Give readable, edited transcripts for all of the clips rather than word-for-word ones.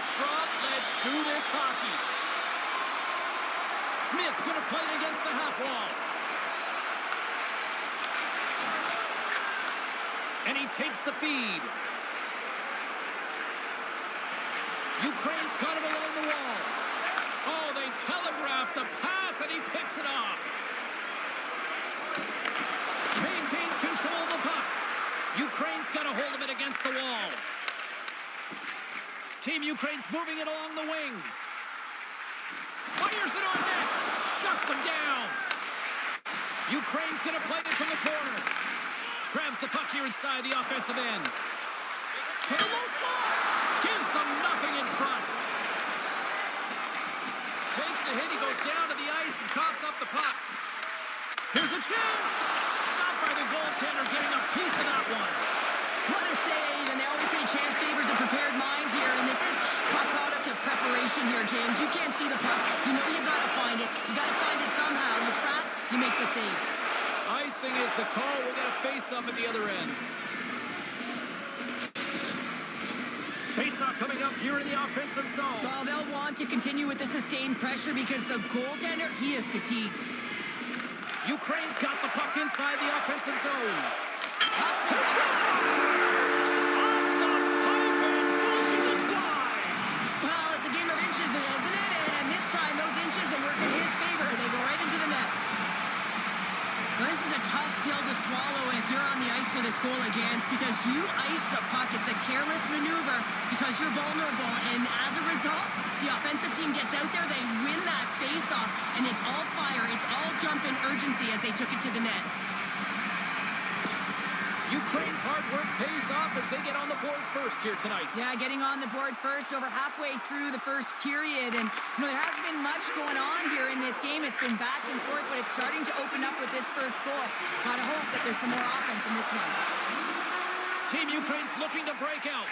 face drop. Let's do this hockey. Smith's going to play it against the half wall. And he takes the feed. Ukraine's got him along the wall. Oh, they telegraphed the pass, and he picks it off. Maintains control of the puck. Ukraine's got a hold of it against the wall. Team Ukraine's moving it along the wing. Fires it on net. Shuts them down. Ukraine's going to play it from the corner. Grabs the puck here inside the offensive end. To the low slot. Gives them nothing in front. Takes a hit. He goes down to the ice and coughs up the puck. Here's a chance. Stopped by the goaltender, getting a piece of that one. What a save, and they always say chance favors a prepared mind here, and this is a product of preparation here, James. You can't see the puck. You know you gotta find it. You gotta find it somehow. You trap, you make the save. Icing is the call. We're gonna face up at the other end. Face-off coming up here in the offensive zone. Well, they'll want to continue with the sustained pressure because the goaltender, he is fatigued. Ukraine's got the puck inside the offensive zone. Up Off the pipe and goes to the twine. Well, it's a game of inches, isn't it? And this time, those inches, they work in his favor. They go right into the net. Well, this is a tough pill to swallow if you're on the ice for this goal against, because you ice the puck. It's a careless maneuver because you're vulnerable, and as a result, the offensive team gets out there, they win that face-off, and it's all fire, it's all jump and urgency as they took it to the net. Ukraine's hard work pays off as they get on the board first here tonight. Yeah, getting on the board first over halfway through the first period. And, there hasn't been much going on here in this game. It's been back and forth, but it's starting to open up with this first goal. Gotta hope that there's some more offense in this one. Team Ukraine's looking to break out.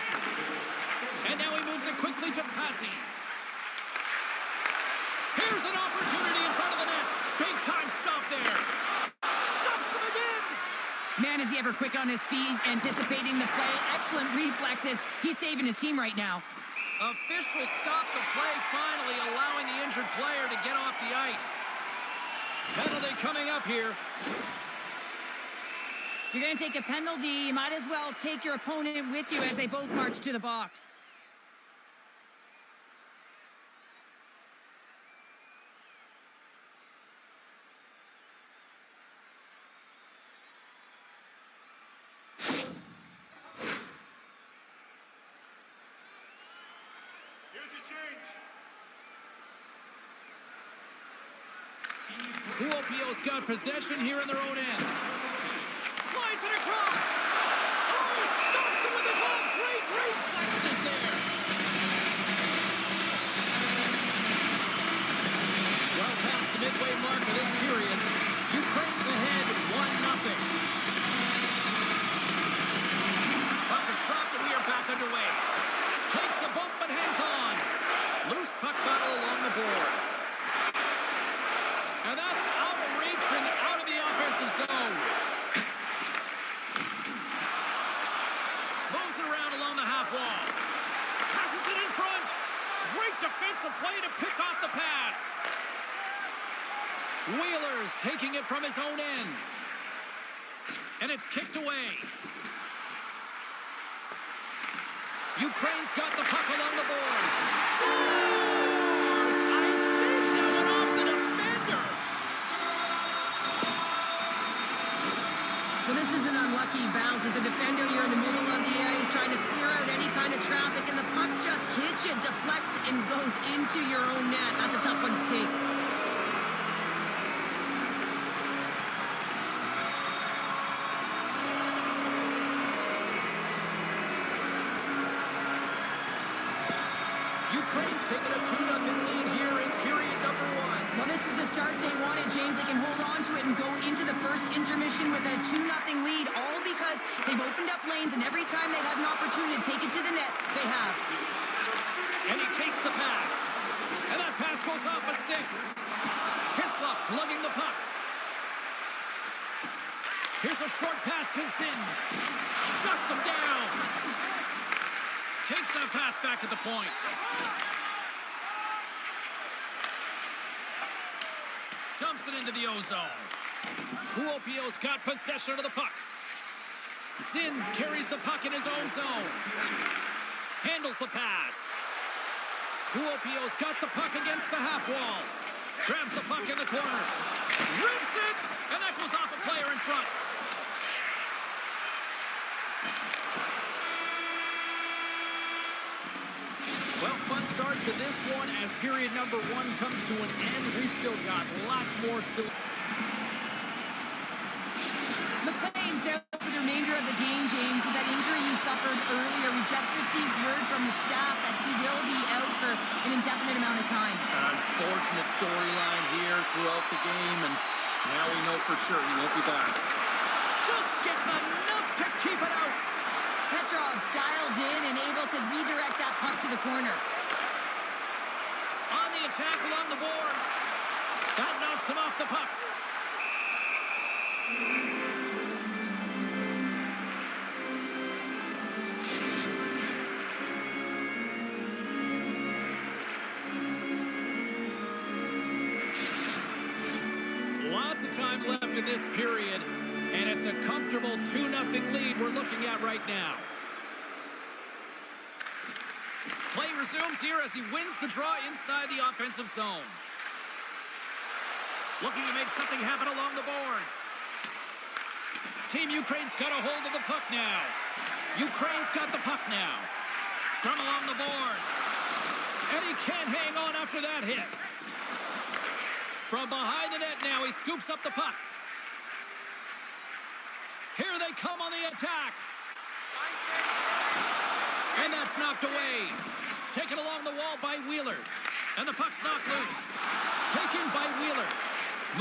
And now he moves it quickly to passing. Here's an opportunity in front of the net. Big time stop there. Stops him again. Man, is he ever quick on his feet, anticipating the play. Excellent reflexes. He's saving his team right now. Officials stop the play, finally allowing the injured player to get off the ice. Penalty coming up here. You're going to take a penalty. You might as well take your opponent with you as they both march to the box. Kuopio's got possession here in their own end. Slides it across. Oh, he stops it with the glove. Great reflexes there. Well past the midway mark of this period, Ukraine's ahead 1-0. Puck is dropped and we are back underway. Takes a bump but hangs on. Loose puck battle along the boards. And that's out of reach and out of the offensive zone. Moves it around along the half wall. Passes it in front. Great defensive play to pick off the pass. Wheeler's taking it from his own end. And it's kicked away. Ukraine's got the puck along the boards. Scores! I think that went off the defender. Well, this is an unlucky bounce. As a defender, you're in the middle of the ice trying to clear out any kind of traffic, and the puck just hits you, deflects, and goes into your own net. That's a tough one to take. Ukraine's taking a 2-0 lead here in period number 1. Well, this is the start they wanted, James. They can hold on to it and go into the first intermission with a 2-0 lead, all because they've opened up lanes, and every time they had an opportunity to take it to the net, they have. And he takes the pass. And that pass goes off a stick. Hislop's lugging the puck. Here's a short pass to Zins. Shuts him down. Takes that pass back at the point. Dumps it into the O-zone. Kuopio's got possession of the puck. Zins carries the puck in his own zone. Handles the pass. Kuopio's got the puck against the half wall. Grabs the puck in the corner. Rips it! And that goes off a player in front. Well, fun start to this one as period number 1 comes to an end. We've still got lots more still. McLean's out for the remainder of the game, James, with that injury he suffered earlier. We just received word from the staff that he will be out for an indefinite amount of time. An unfortunate storyline here throughout the game, and now we know for sure he won't be back. Just gets enough to keep it out. Petrov's dialed in and able to redirect that puck to the corner. On the attack along the boards. That knocks him off the puck. Lots of time left in this period, and it's a comfortable 2-0 lead we're looking at right now. Play resumes here as he wins the draw inside the offensive zone. Looking to make something happen along the boards. Team Ukraine's got a hold of the puck now. Ukraine's got the puck now. Scrum along the boards. And he can't hang on after that hit. From behind the net now, he scoops up the puck. Here they come on the attack. And that's knocked away. Taken along the wall by Wheeler. And the puck's knocked loose. Taken by Wheeler.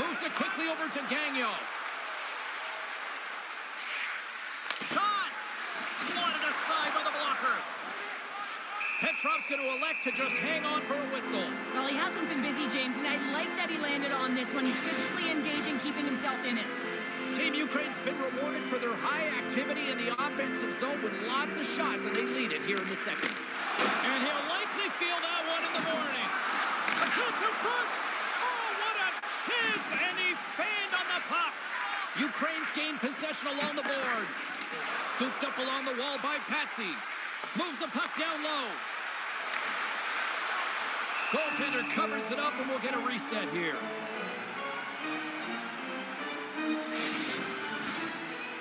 Moves it quickly over to Gagnon. Shot! Swatted aside by the blocker. Petrov's going to elect to just hang on for a whistle. Well, he hasn't been busy, James, and I like that he landed on this one. He's physically engaging, keeping himself in it. Team Ukraine's been rewarded for their high activity in the offensive zone with lots of shots, and they lead it here in the second. And he'll likely feel that one in the morning. A chance in front! Oh, what a chance! And he fanned on the puck. Ukraine's gained possession along the boards. Scooped up along the wall by Patsy. Moves the puck down low. Goaltender covers it up, and we'll get a reset here.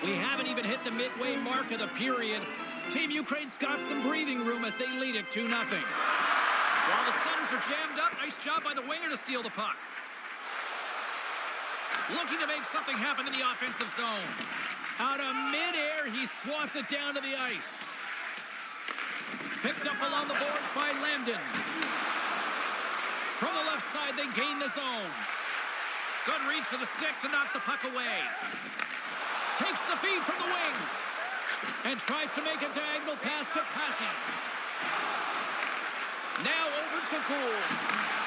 We haven't even hit the midway mark of the period. Team Ukraine's got some breathing room as they lead it 2-0. While the centers are jammed up, nice job by the winger to steal the puck. Looking to make something happen in the offensive zone. Out of midair, he swats it down to the ice. Picked up along the boards by Lambden. From the left side, they gain the zone. Good reach to the stick to knock the puck away. Takes the feed from the wing. And tries to make a diagonal pass to Passy. Now over to Gould.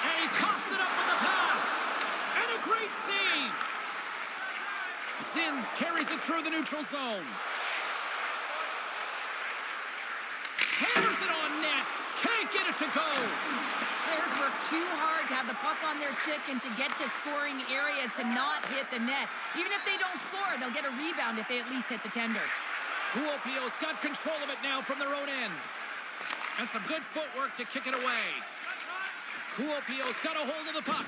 And he coughs it up with the pass. And a great save. Zins carries it through the neutral zone. Hammers it on net. Can't get it to go. Players work too hard to have the puck on their stick and to get to scoring areas to not hit the net. Even if they don't score, they'll get a rebound if they at least hit the tender. Kuopio's got control of it now from their own end. And some good footwork to kick it away. Kuopio's got a hold of the puck.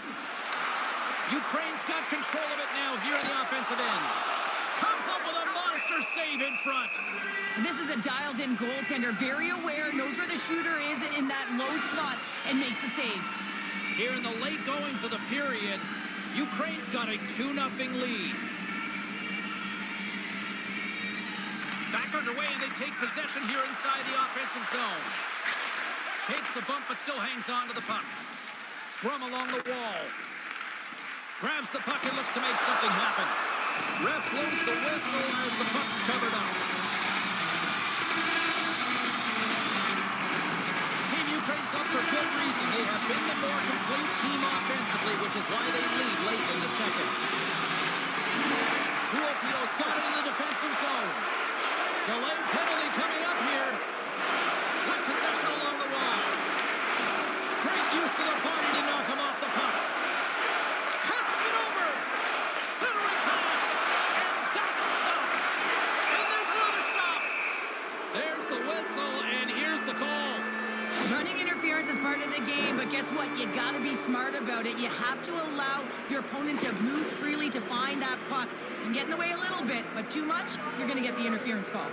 Ukraine's got control of it now here in the offensive end. Comes up with a monster save in front. This is a dialed-in goaltender, very aware, knows where the shooter is in that low spot, and makes the save. Here in the late goings of the period, Ukraine's got a 2-0 lead. Back underway, and they take possession here inside the offensive zone. Takes a bump, but still hangs on to the puck. Scrum along the wall. Grabs the puck and looks to make something happen. Ref blows the whistle as the puck's covered up. Team Ukraine's up for good reason. They have been the more complete team offensively, which is why they lead late in the second. Kuopio's got it in the defensive zone. Delayed penalty coming up here. With possession. the whistle, and here's the call. Running interference is part of the game, but guess what? You gotta be smart about it. You have to allow your opponent to move freely to find that puck. You can get in the way a little bit, but too much, you're gonna get the interference call.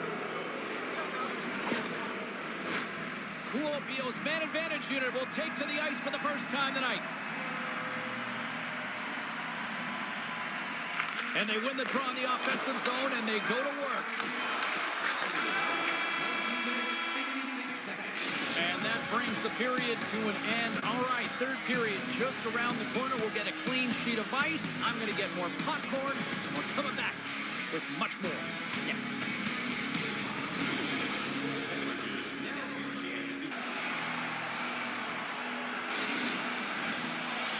Kuopio's man advantage unit will take to the ice for the first time tonight. And they win the draw in the offensive zone, and they go to work. And that brings the period to an end. All right, third period just around the corner. We'll get a clean sheet of ice. I'm going to get more popcorn. We're coming back with much more next.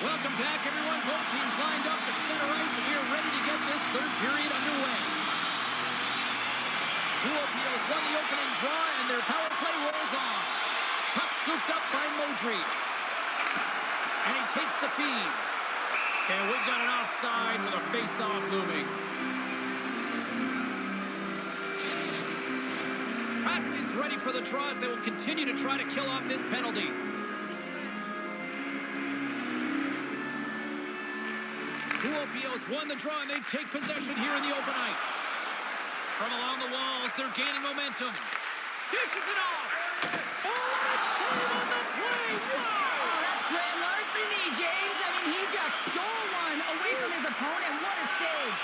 Welcome back, everyone. Both teams lined up at center ice, and we are ready to get this third period underway. Kuopio's won the opening draw, and their power play rolls on. Puck scooped up by Modry. And he takes the feed. And we've got an offside with a face-off looming. Pats is ready for the draws. They will continue to try to kill off this penalty. Kuopio's won the draw, and they take possession here in the open ice. From along the walls, they're gaining momentum. Dishes it off. Oh, what a save on the play. Wow. Oh, that's grand larceny, James. I mean, he just stole one away from his opponent. What a save.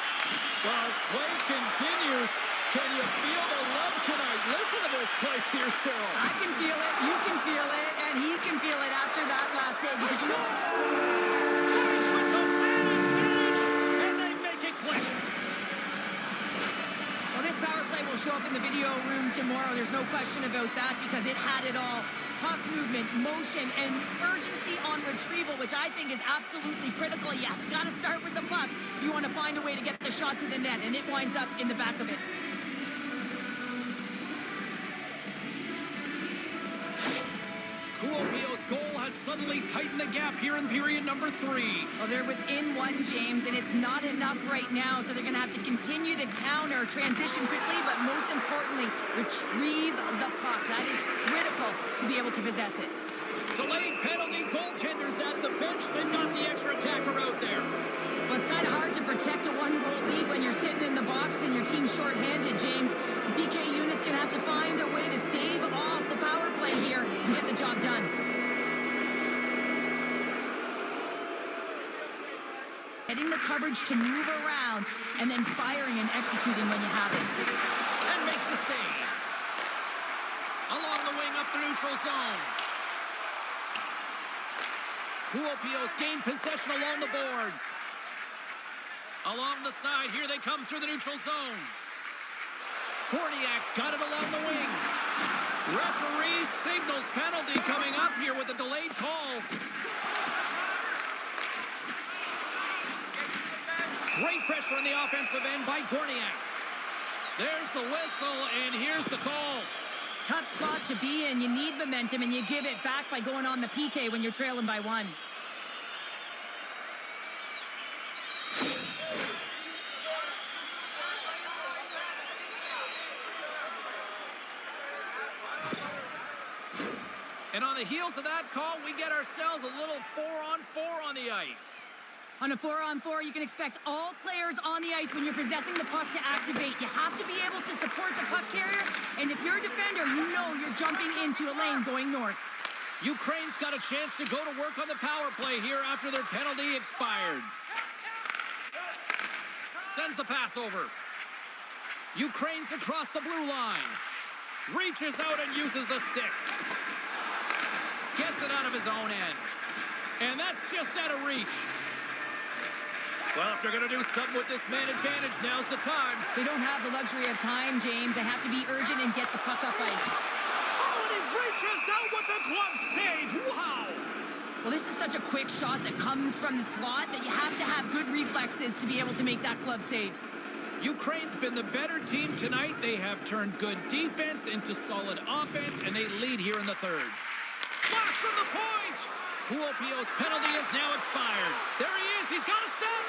Well, as play continues, can you feel the love tonight? Listen to this place here, Cheryl. I can feel it, you can feel it, and he can feel it after that last save. Because you know... With the man advantage, and they make it click. Well, this power play will show up in the video room tomorrow. There's no question about that because it had it all. Puck movement, motion, and urgency on retrieval, which I think is absolutely critical. Yes, got to start with the puck. You want to find a way to get the shot to the net, and it winds up in the back of it. Kuopio's goal has suddenly tightened the gap here in period number 3. Well, they're within one, James, and it's not enough right now, so they're going to have to continue to counter, transition quickly, but most importantly, retrieve the puck. That is critical to be able to possess it. Delayed penalty, goaltenders at the bench. They've got the extra attacker out there. Well, it's kind of hard to protect a one-goal lead when you're sitting in the box and your team's shorthanded, James. The PK unit's going to have to find a way to stave off the power play here and get the job done. Getting the coverage to move around and then firing and executing when you have it. And makes the save. Along the wing up the neutral zone. Kuopio's gained possession along the boards. Along the side, here they come through the neutral zone. Korniak's got it along the wing. Referee signals penalty coming up here with a delayed call. Great pressure on the offensive end by Korniak. There's the whistle, and here's the call. Tough spot to be in. You need momentum, and you give it back by going on the PK when you're trailing by 1. And on the heels of that call, we get ourselves a little 4-on-4 on the ice. On a 4-on-4, you can expect all players on the ice when you're possessing the puck to activate. You have to be able to support the puck carrier, and if you're a defender, you know you're jumping into a lane going north. Ukraine's got a chance to go to work on the power play here after their penalty expired. Sends the pass over. Ukraine's across the blue line. Reaches out and uses the stick. Gets it out of his own end. And that's just out of reach. Well, if they're going to do something with this man advantage, now's the time. They don't have the luxury of time, James. They have to be urgent and get the puck up ice. Oh, and he reaches out with the glove save. Wow. Well, this is such a quick shot that comes from the slot that you have to have good reflexes to be able to make that glove save. Ukraine's been the better team tonight. They have turned good defense into solid offense, and they lead here in the third. Flash from the point! Kuopio's penalty is now expired. There he is. He's got a step.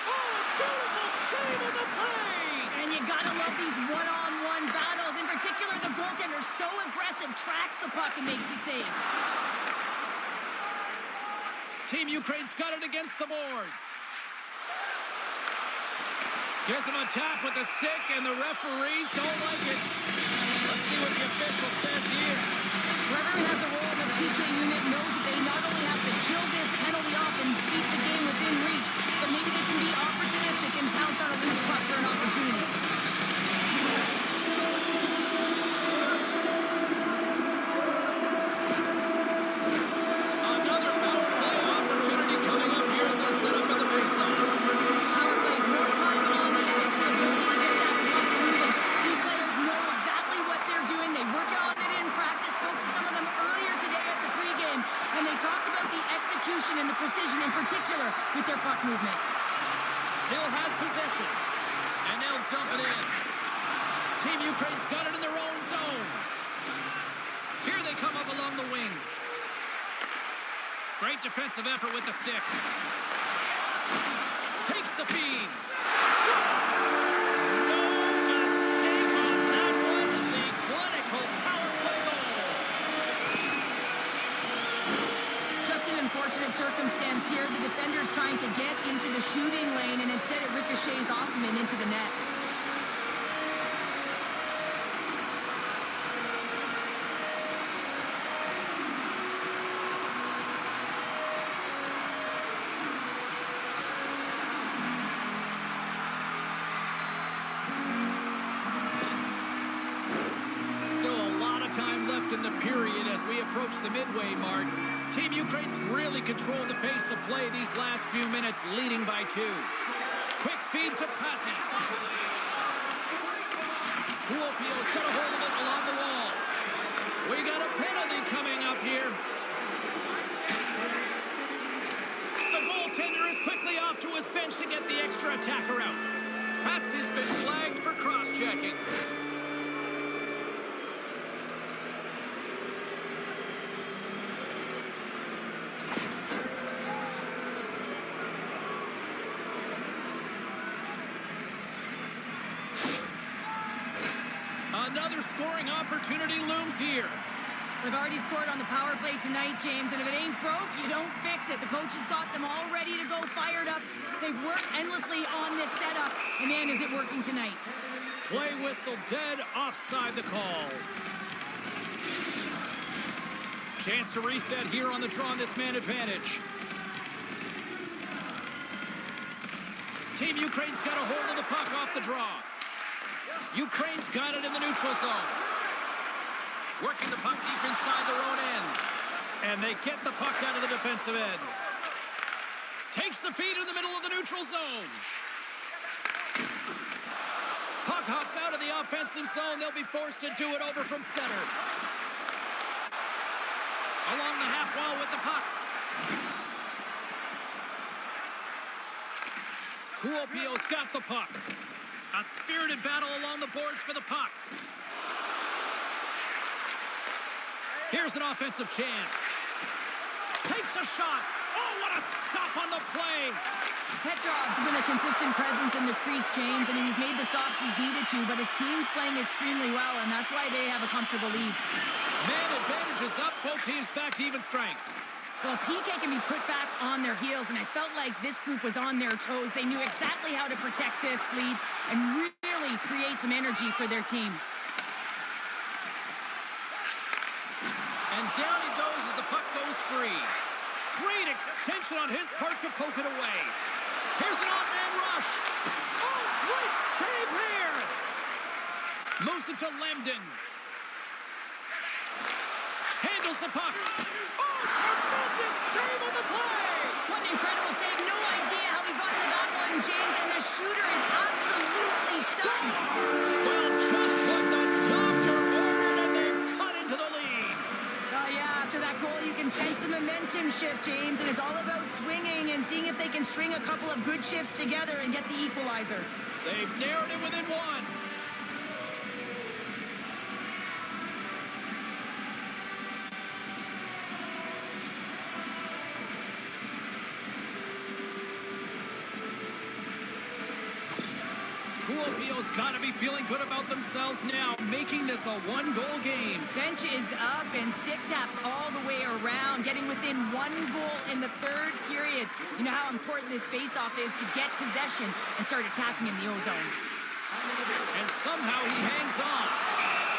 Oh, a beautiful save on the play! And you gotta love these one-on-one battles, in particular Wheeler, the goaltender, so aggressive, tracks the puck and makes the save. Team Ukraine's got it against the boards. Gives him a tap with the stick, and the referees don't like it. Let's see what the official says here. Whoever has a role in this PK unit knows that they not only have to kill this penalty off and keep the game within reach, but maybe they can be opportunistic and pounce on a loose puck for an opportunity. Another power play opportunity coming up here as I set up in the faceoff. Power plays more time on the ice, the ability to get that puck moving. These players know exactly what they're doing. They work on it in practice. Spoke to some of them earlier today at the pregame, and they talked about the execution and the precision in particular with their puck movement. Still has possession, and they'll dump it in. Team Ukraine's got it in their own zone. Here they come up along the wing. Great defensive effort with the stick. Takes the feed. Scores! No mistake on that one. The clinical power play goal. Just an unfortunate circumstance here. The defender's trying to get into the shooting lane, and instead it ricochets off him and into the net. Still a lot of time left in the period as we approach the midway mark. Team Ukraine's really controlled the pace of play these last few minutes, leading by 2. Quick feed to Passy. Kuopio's got a hold of it along the wall. We got a penalty coming up here. The goaltender is quickly off to his bench to get the extra attacker out. Patsy's been flagged for cross-checking. Another scoring opportunity looms here. They've already scored on the power play tonight, James, and if it ain't broke, you don't fix it. The coach has got them all ready to go, fired up. They've worked endlessly on this setup, and man, is it working tonight. Play whistle dead, offside the call. Chance to reset here on the draw on this man advantage. Team Ukraine's got a hold of the puck off the draw. Ukraine's got it in the neutral zone. Working the puck deep inside their own end. And they get the puck out of the defensive end. Takes the feed in the middle of the neutral zone. Puck hops out of the offensive zone. They'll be forced to do it over from center. Along the half wall with the puck. Kuopio's got the puck. A spirited battle along the boards for the puck. Here's an offensive chance. Takes a shot. Oh, what a stop on the play. Petrov's been a consistent presence in the crease, James. I mean, he's made the stops he's needed to, but his team's playing extremely well, and that's why they have a comfortable lead. Man advantage is up. Both teams back to even strength. Well, PK can be put back on their heels, and I felt like this group was on their toes. They knew exactly how to protect this lead and really create some energy for their team. And down he goes as the puck goes free. Great extension on his part to poke it away. Here's an odd-man rush. Oh, great save here. Moves it to Lemden. Handles the puck. Oh, tremendous save on the play. What an incredible save. No idea how he got to that one, James, and the shooter is absolutely stunned. Well, just what the doctor ordered, and they've cut into the lead. Yeah, after that goal, you can sense the momentum shift, James, and it's all about swinging and seeing if they can string a couple of good shifts together and get the equalizer. They've narrowed it within one. Kuopio's got to be feeling good about themselves now, making this a one-goal game. Bench is up and stick taps all the way around, getting within 1 goal in the third period. You know how important this face-off is to get possession and start attacking in the O-zone. And somehow he hangs on.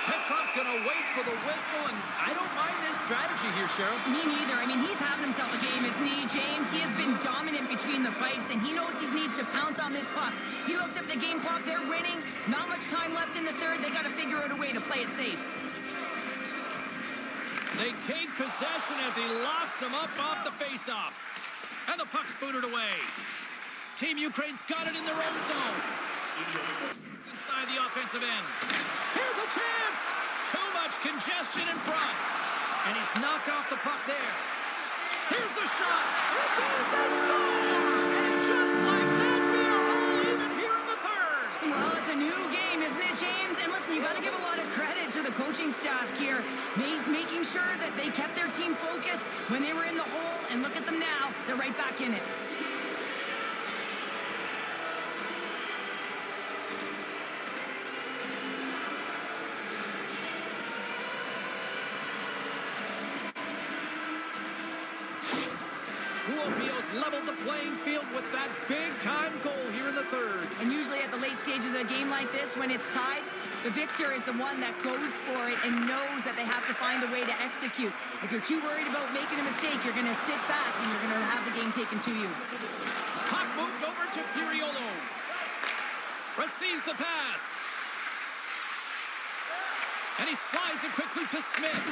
Petrov's going to wait for the whistle, and I don't mind this strategy here, Cheryl. Me neither. I mean, he's having himself a game, isn't he, James? He has been dominant between the pipes, and he knows he needs to pounce on this puck. He looks at the game clock. They're winning. Not much time left in the third. They got to figure out a way to play it safe. They take possession as he locks him up off the face-off. And the puck's booted away. Team Ukraine's got it in their own zone. Inside the offensive end. Here's a chance! Too much congestion in front. And he's knocked off the puck there. Here's a shot. It's in, they score! And just like that, we are all even here in the third. Well, it's a new game, isn't it, James? And listen, you got to give a lot of credit to the coaching staff here, making sure that they kept their team focused when they were in the hole. And look at them now. They're right back in it. Leveled the playing field with that big-time goal here in the third. And usually at the late stages of a game like this, when it's tied, the victor is the one that goes for it and knows that they have to find a way to execute. If you're too worried about making a mistake, you're going to sit back and you're going to have the game taken to you. Puck moved over to Furiolo. Receives the pass. And he slides it quickly to Smith.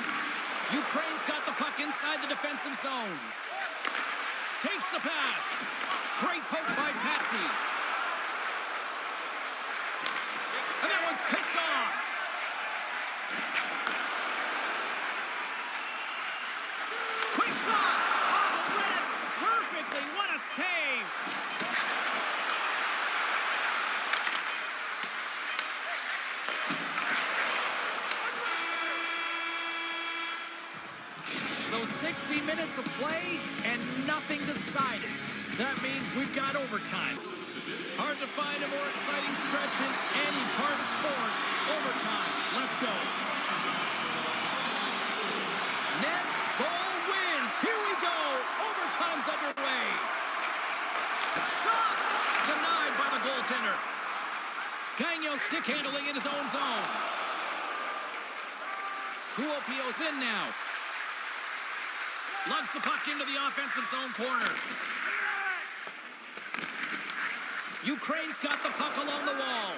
Ukraine's got the puck inside the defensive zone. Takes the pass. Great poke by Patsy. And that one's picked off. Quick shot. Oh, read it perfectly. What a save. So 60 minutes of play and nothing decided. That means we've got overtime. Hard to find a more exciting stretch in any part of sports. Overtime. Let's go. Next goal wins. Here we go. Overtime's underway. Shot! Denied by the goaltender. Gagno stick handling in his own zone. Kuopio's in now. Lugs the puck into the offensive zone corner. Ukraine's got the puck along the wall.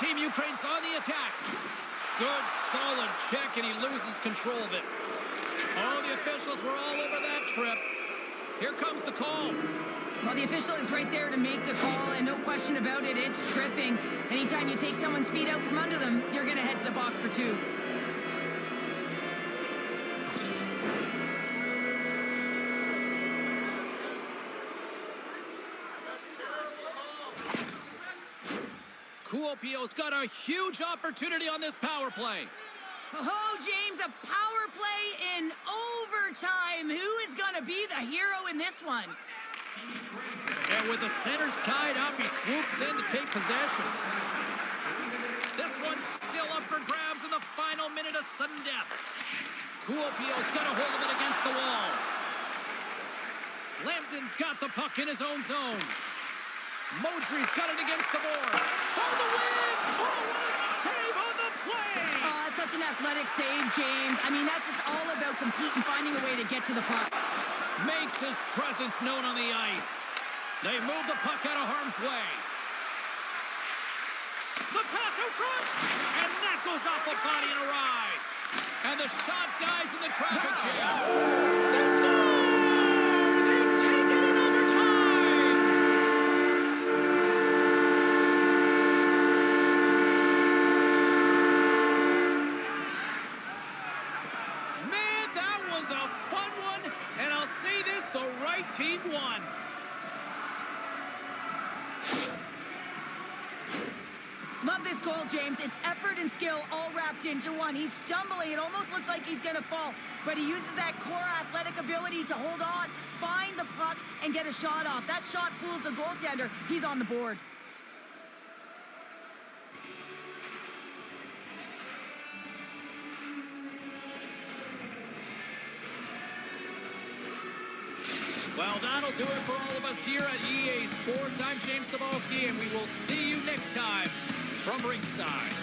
Team Ukraine's on the attack. Good, solid check, and he loses control of it. Oh, the officials were all over that trip. Here comes the call. Well, the official is right there to make the call, and no question about it, it's tripping. Anytime you take someone's feet out from under them, you're going to head to the box for 2. Kuopio's got a huge opportunity on this power play. Oh, James, a power play in overtime. Who is going to be the hero in this one? And with the centers tied up, he swoops in to take possession. This one's still up for grabs in the final minute of sudden death. Kuopio's got a hold of it against the wall. Lambton's got the puck in his own zone. Modry's got it against the boards. For the win! Oh, what a save on the play! Oh, that's such an athletic save, James. I mean, that's just all about competing, finding a way to get to the puck. Makes his presence known on the ice. They move the puck out of harm's way. The pass out front! And that goes off the body and a ride. And the shot dies in the traffic jam. They score! They take it in overtime! Team won. Love this goal, James. It's effort and skill all wrapped into one. He's stumbling. It almost looks like he's going to fall, but he uses that core athletic ability to hold on, find the puck, and get a shot off. That shot fools the goaltender. He's on the board. Well, that'll do it for all of us here at EA Sports. I'm James Cebulski, and we will see you next time from ringside.